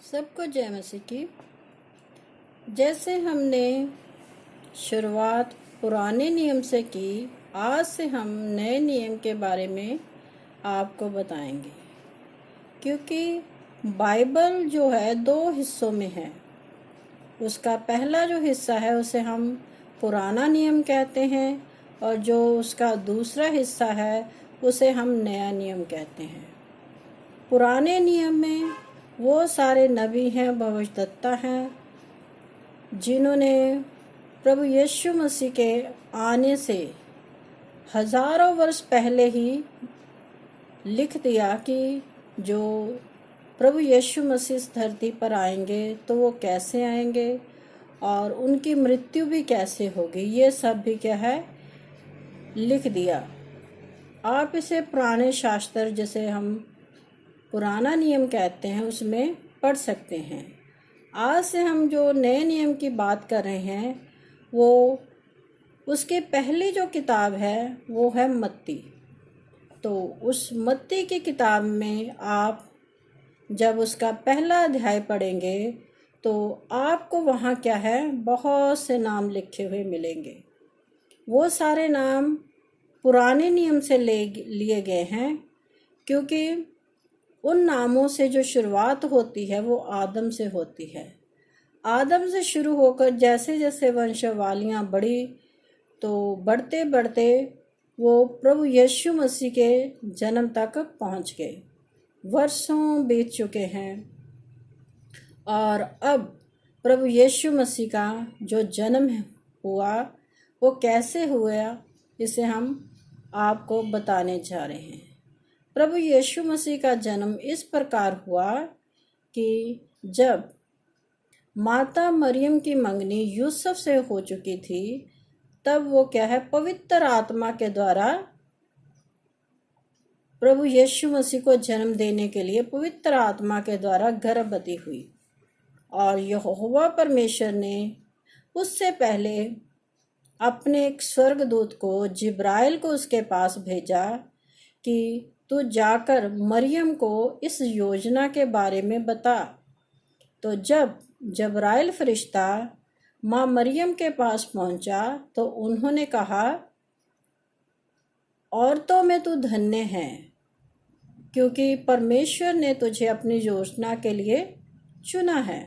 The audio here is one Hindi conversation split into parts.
सबको जय मसीह की। जैसे हमने शुरुआत पुराने नियम से की, आज से हम नए नियम के बारे में आपको बताएंगे, क्योंकि बाइबल जो है 2 हिस्सों में है। उसका पहला जो हिस्सा है उसे हम पुराना नियम कहते हैं, और जो उसका दूसरा हिस्सा है उसे हम नया नियम कहते हैं। पुराने नियम में वो सारे नबी हैं, भविष्यवक्ता हैं, जिन्होंने प्रभु यीशु मसीह के आने से हजारों वर्ष पहले ही लिख दिया कि जो प्रभु यीशु मसीह इस धरती पर आएंगे तो वो कैसे आएंगे और उनकी मृत्यु भी कैसे होगी, ये सब भी क्या है लिख दिया। आप इसे पुराने शास्त्र, जैसे हम पुराना नियम कहते हैं, उसमें पढ़ सकते हैं। आज से हम जो नए नियम की बात कर रहे हैं वो उसके पहली जो किताब है वो है मत्ती। तो उस मत्ती की किताब में आप जब उसका पहला अध्याय पढ़ेंगे तो आपको वहाँ क्या है, बहुत से नाम लिखे हुए मिलेंगे। वो सारे नाम पुराने नियम से लिए गए हैं, क्योंकि उन नामों से जो शुरुआत होती है वो आदम से होती है। आदम से शुरू होकर जैसे जैसे वंशावलियाँ बढ़ी तो बढ़ते बढ़ते वो प्रभु यीशु मसीह के जन्म तक पहुँच गए। वर्षों बीत चुके हैं और अब प्रभु यीशु मसीह का जो जन्म हुआ वो कैसे हुआ, इसे हम आपको बताने जा रहे हैं। प्रभु यीशु मसीह का जन्म इस प्रकार हुआ कि जब माता मरियम की मंगनी यूसुफ से हो चुकी थी, तब वो क्या है, पवित्र आत्मा के द्वारा प्रभु यीशु मसीह को जन्म देने के लिए पवित्र आत्मा के द्वारा गर्भवती हुई। और यहोवा परमेश्वर ने उससे पहले अपने एक स्वर्गदूत को, जिब्राइल को उसके पास भेजा कि तू जाकर मरियम को इस योजना के बारे में बता। तो जब जिब्राइल फरिश्ता माँ मरियम के पास पहुंचा तो उन्होंने कहा, औरतों में तू धन्य है, क्योंकि परमेश्वर ने तुझे अपनी योजना के लिए चुना है।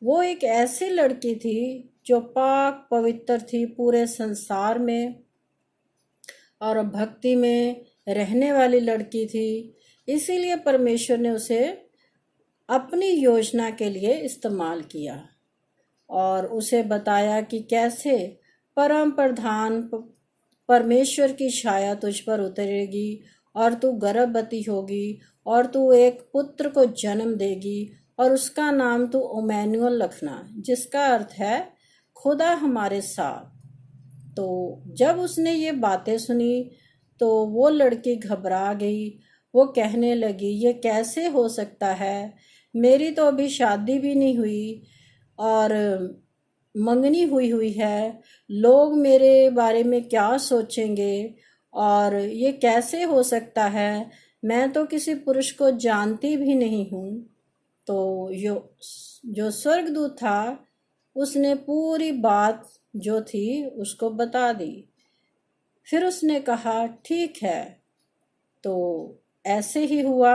वो एक ऐसी लड़की थी जो पाक पवित्र थी पूरे संसार में, और भक्ति में रहने वाली लड़की थी। इसीलिए परमेश्वर ने उसे अपनी योजना के लिए इस्तेमाल किया और उसे बताया कि कैसे परम प्रधान परमेश्वर की छाया तुझ पर उतरेगी और तू गर्भवती होगी और तू एक पुत्र को जन्म देगी और उसका नाम तू इम्मानुएल रखना, जिसका अर्थ है खुदा हमारे साथ। तो जब उसने ये बातें सुनी तो वो लड़की घबरा गई। वो कहने लगी, ये कैसे हो सकता है, मेरी तो अभी शादी भी नहीं हुई और मंगनी हुई है, लोग मेरे बारे में क्या सोचेंगे और ये कैसे हो सकता है, मैं तो किसी पुरुष को जानती भी नहीं हूँ। तो जो स्वर्गदूत था उसने पूरी बात जो थी उसको बता दी। फिर उसने कहा, ठीक है। तो ऐसे ही हुआ।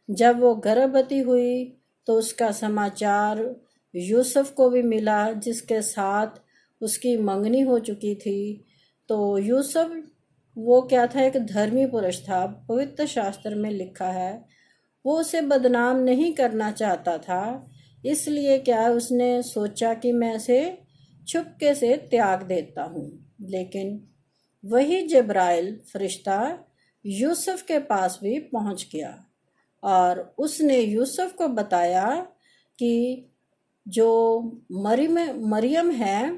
जब वो गर्भवती हुई तो उसका समाचार यूसुफ को भी मिला, जिसके साथ उसकी मंगनी हो चुकी थी। तो यूसुफ वो क्या था, एक धर्मी पुरुष था। पवित्र शास्त्र में लिखा है वो उसे बदनाम नहीं करना चाहता था, इसलिए क्या उसने सोचा कि मैं इसे चुपके से त्याग देता हूँ। लेकिन वही जिब्राइल फरिश्ता यूसुफ के पास भी पहुँच गया और उसने यूसुफ को बताया कि जो मरियम है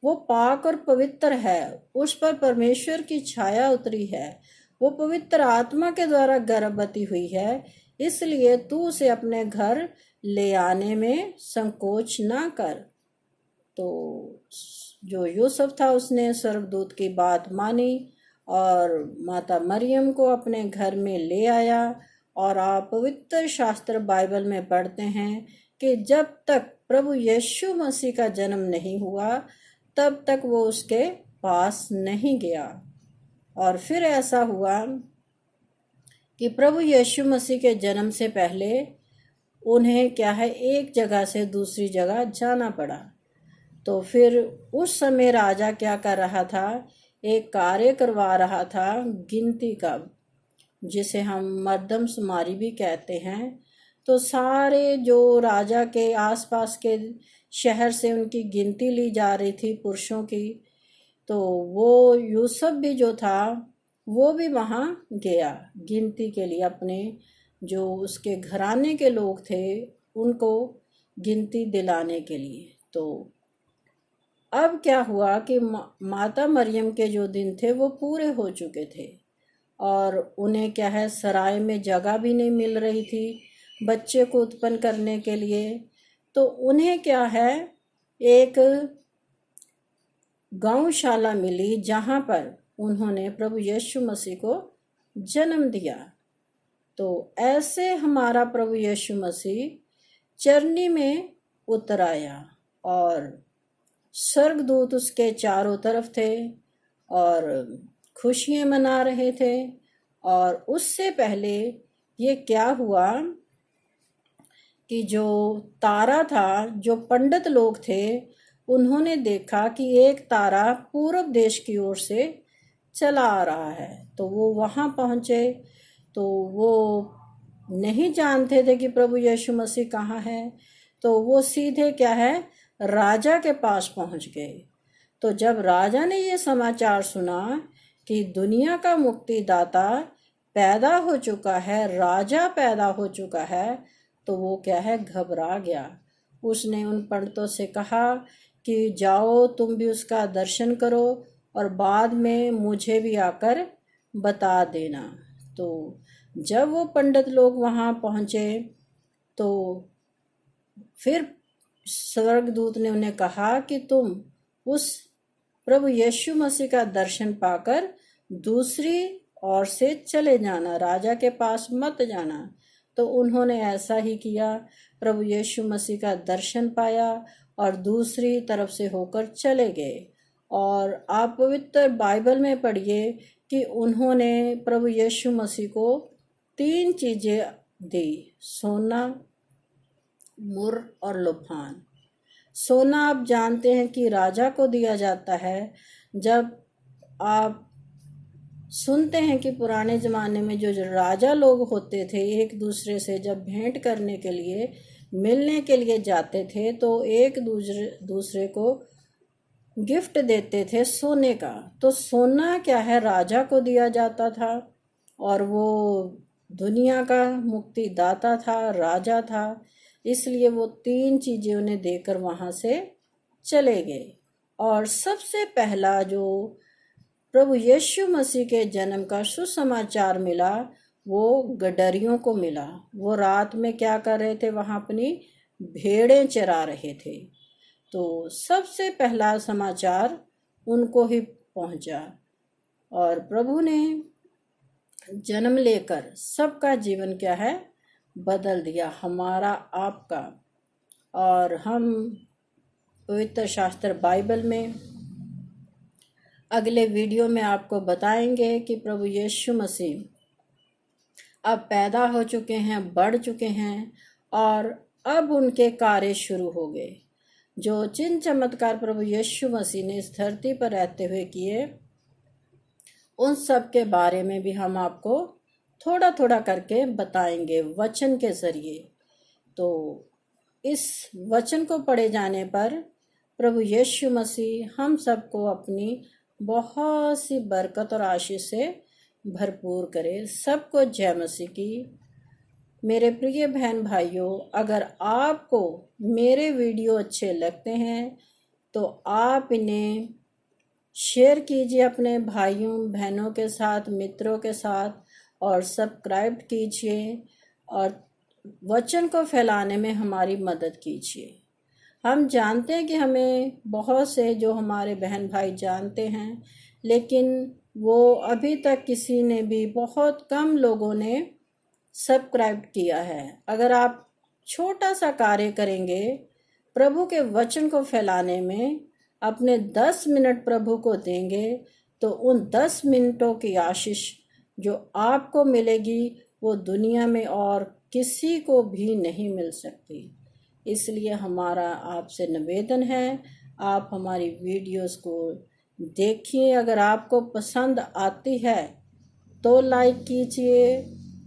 वो पाक और पवित्र है, उस पर परमेश्वर की छाया उतरी है, वो पवित्र आत्मा के द्वारा गर्भवती हुई है, इसलिए तू उसे अपने घर ले आने में संकोच ना कर। तो जो यूसुफ था उसने स्वर्गदूत की बात मानी और माता मरियम को अपने घर में ले आया और आप पवित्र शास्त्र बाइबल में पढ़ते हैं कि जब तक प्रभु यीशु मसीह का जन्म नहीं हुआ तब तक वो उसके पास नहीं गया। और फिर ऐसा हुआ कि प्रभु यीशु मसीह के जन्म से पहले उन्हें क्या है, एक जगह से दूसरी जगह जाना पड़ा। तो फिर उस समय राजा क्या कर रहा था, एक कार्य करवा रहा था गिनती का, जिसे हम मर्दमशुमारी भी कहते हैं। तो सारे जो राजा के आसपास के शहर से उनकी गिनती ली जा रही थी पुरुषों की। तो वो यूसुफ भी जो था वो भी वहाँ गया गिनती के लिए, अपने जो उसके घराने के लोग थे उनको गिनती दिलाने के लिए। तो अब क्या हुआ कि माता मरियम के जो दिन थे वो पूरे हो चुके थे और उन्हें क्या है, सराय में जगह भी नहीं मिल रही थी बच्चे को उत्पन्न करने के लिए। तो उन्हें क्या है, एक गौशाला मिली जहाँ पर उन्होंने प्रभु यीशु मसीह को जन्म दिया। तो ऐसे हमारा प्रभु यीशु मसीह चरनी में उतर आया और स्वर्गदूत उसके चारों तरफ थे और खुशियाँ मना रहे थे। और उससे पहले ये क्या हुआ कि जो तारा था, जो पंडित लोग थे, उन्होंने देखा कि एक तारा पूरब देश की ओर से चला आ रहा है। तो वो वहाँ पहुँचे। तो वो नहीं जानते थे कि प्रभु यीशु मसीह कहाँ है। तो वो सीधे क्या है, राजा के पास पहुँच गए। तो जब राजा ने ये समाचार सुना कि दुनिया का मुक्तिदाता पैदा हो चुका है, राजा पैदा हो चुका है, तो वो क्या है, घबरा गया। उसने उन पंडितों से कहा कि जाओ तुम भी उसका दर्शन करो और बाद में मुझे भी आकर बता देना। तो जब वो पंडित लोग वहाँ पहुँचे तो फिर स्वर्गदूत ने उन्हें कहा कि तुम उस प्रभु यीशु मसीह का दर्शन पाकर दूसरी ओर से चले जाना, राजा के पास मत जाना। तो उन्होंने ऐसा ही किया, प्रभु यीशु मसीह का दर्शन पाया और दूसरी तरफ से होकर चले गए। और आप पवित्र बाइबल में पढ़िए कि उन्होंने प्रभु यीशु मसीह को 3 चीज़ें दी, सोना, मुर और लोभान। सोना आप जानते हैं कि राजा को दिया जाता है। जब आप सुनते हैं कि पुराने ज़माने में जो राजा लोग होते थे एक दूसरे से जब भेंट करने के लिए, मिलने के लिए जाते थे, तो एक दूसरे को गिफ्ट देते थे सोने का। तो सोना क्या है, राजा को दिया जाता था और वो दुनिया का मुक्तिदाता था, राजा था, इसलिए वो 3 चीज़ें उन्हें देकर वहाँ से चले गए। और सबसे पहला जो प्रभु यीशु मसीह के जन्म का सुसमाचार मिला वो गडरियों को मिला। वो रात में क्या कर रहे थे, वहाँ अपनी भेड़ें चरा रहे थे। तो सबसे पहला समाचार उनको ही पहुँचा और प्रभु ने जन्म लेकर सबका जीवन क्या है, बदल दिया, हमारा आपका। और हम पवित्र शास्त्र बाइबल में अगले वीडियो में आपको बताएंगे कि प्रभु यीशु मसीह अब पैदा हो चुके हैं, बढ़ चुके हैं और अब उनके कार्य शुरू हो गए। जो चिन्ह चमत्कार प्रभु यीशु मसीह ने इस धरती पर रहते हुए किए, उन सब के बारे में भी हम आपको थोड़ा थोड़ा करके बताएंगे वचन के ज़रिए। तो इस वचन को पढ़े जाने पर प्रभु यीशु मसीह हम सबको अपनी बहुत सी बरकत और आशीष से भरपूर करे। सबको जय मसीह की। मेरे प्रिय बहन भाइयों, अगर आपको मेरे वीडियो अच्छे लगते हैं तो आप इन्हें शेयर कीजिए अपने भाइयों बहनों के साथ, मित्रों के साथ, और सब्सक्राइब कीजिए और वचन को फैलाने में हमारी मदद कीजिए। हम जानते हैं कि हमें बहुत से जो हमारे बहन भाई जानते हैं, लेकिन वो अभी तक किसी ने भी, बहुत कम लोगों ने सब्सक्राइब किया है। अगर आप छोटा सा कार्य करेंगे प्रभु के वचन को फैलाने में, अपने 10 मिनट प्रभु को देंगे, तो उन 10 मिनटों की आशीष जो आपको मिलेगी वो दुनिया में और किसी को भी नहीं मिल सकती। इसलिए हमारा आपसे निवेदन है, आप हमारी वीडियोस को देखिए। अगर आपको पसंद आती है तो लाइक कीजिए,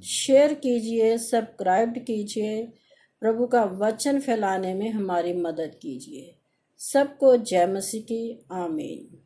शेयर कीजिए, सब्सक्राइब कीजिए। प्रभु का वचन फैलाने में हमारी मदद कीजिए। सबको जय मसीह की आमीन।